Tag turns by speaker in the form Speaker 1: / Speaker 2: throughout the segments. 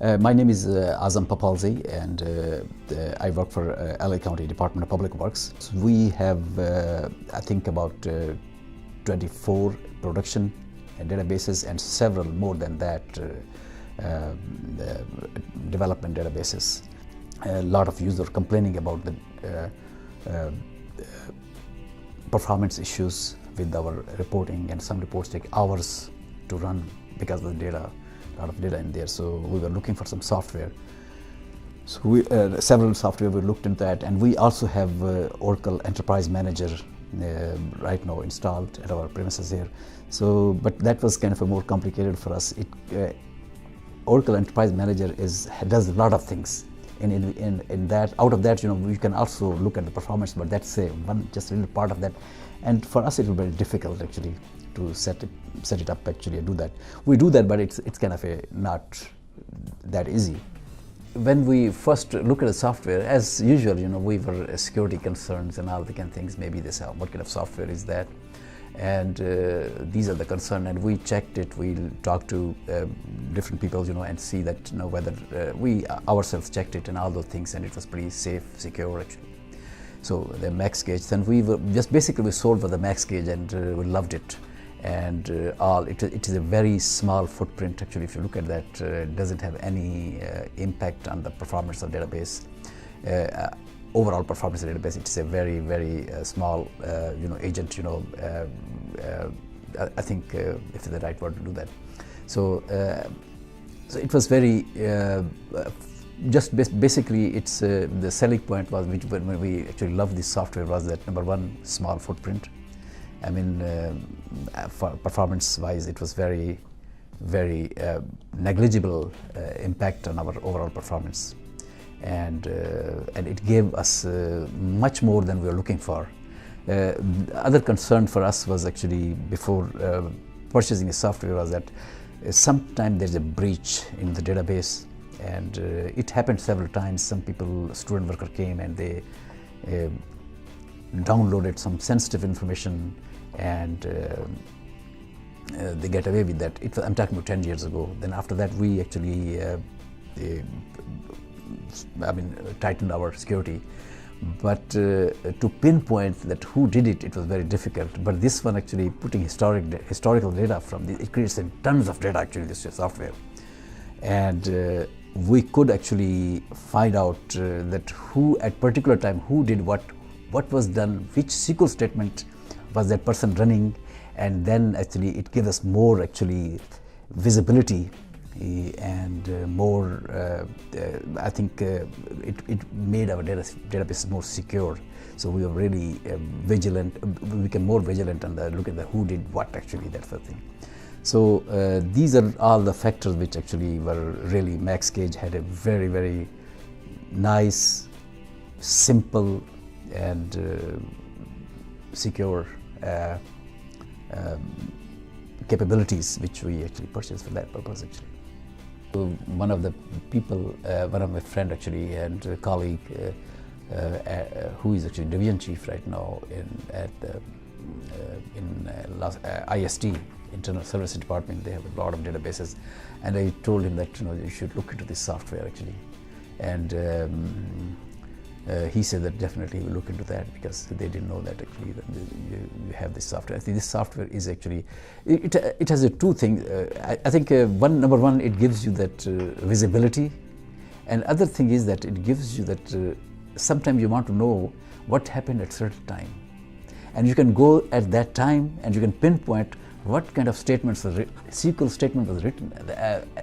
Speaker 1: My name is Azam Popalzai, and I work for LA County Department of Public Works. So we have, I think, about 24 production databases and several more than that development databases. A lot of users complaining about the performance issues with our reporting, and some reports take hours to run because of the data, a lot of data in there. So we were looking for some software. So we, several software we looked into that, and we also have Oracle Enterprise Manager right now installed at our premises here. So, but that was kind of a more complicated for us. Oracle Enterprise Manager does a lot of things. In that, out of that, we can also look at the performance, but that's just a little part of that. And for us, it was very difficult actually to set it up actually and do that. We do that, but it's kind of not that easy. When we first look at the software, as usual, we were security concerns and all the kind of things. Maybe they say, what kind of software is that? And these are the concerns, and we checked it. We talked to different people, and see that, whether we ourselves checked it and all those things, and it was pretty safe, secure actually. So the MaxGauge, and we sold for the MaxGauge, and we loved it. And it is a very small footprint actually. If you look at that, it doesn't have any impact on the performance of database. Overall performance of the database, it is a very, very small agent. I think if it's the right word to do that. So, so it was very basically it's the selling point was, when we actually loved this software, was that number one, small footprint. I mean, for performance-wise, it was very, very negligible impact on our overall performance, and it gave us much more than we were looking for. Other concern for us was actually, before purchasing the software, was that sometimes there's a breach in the database, and it happened several times. Some student worker came and they downloaded some sensitive information, and they get away with that. I'm talking about 10 years ago. Then after that, we actually tightened our security. But to pinpoint that who did it, it was very difficult. But this one, actually putting historical data from it creates tons of data actually, this software. And we could actually find out that who at particular time, who did what was done, which SQL statement was that person running, and then actually it gives us more actually visibility and more. I think it made our database more secure. So we were really vigilant. We became more vigilant and look at who did what actually. That's the thing. So these are all the factors which actually were really. MaxGauge had a very, very nice, simple, and secure capabilities, which we actually purchased for that purpose actually. So one of the people, one of my friend actually and a colleague, who is actually division chief right now at IST, Internal Services Department. They have a lot of databases, and I told him that you should look into this software actually, and he said that definitely we'll look into that, because they didn't know that actually that you have this software. I think this software is actually, it has two things. I think number one, it gives you that visibility, and other thing is that it gives you that sometimes you want to know what happened at certain time, and you can go at that time and you can pinpoint what kind of statements SQL statement was written,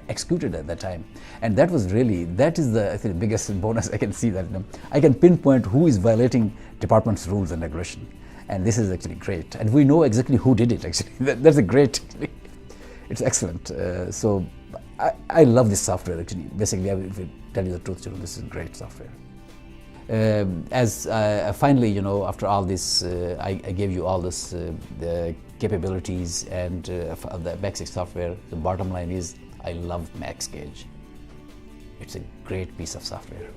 Speaker 1: executed at that time. And that is the, I think, the biggest bonus I can see, that I can pinpoint who is violating department's rules and regulation. And this is actually great. And we know exactly who did it actually. That's a great, it's excellent. So I love this software actually. Basically, if I tell you the truth, this is great software. As finally, after all this, I gave you all this, the capabilities and the MaxGauge software. The bottom line is, I love MaxGauge. It's a great piece of software.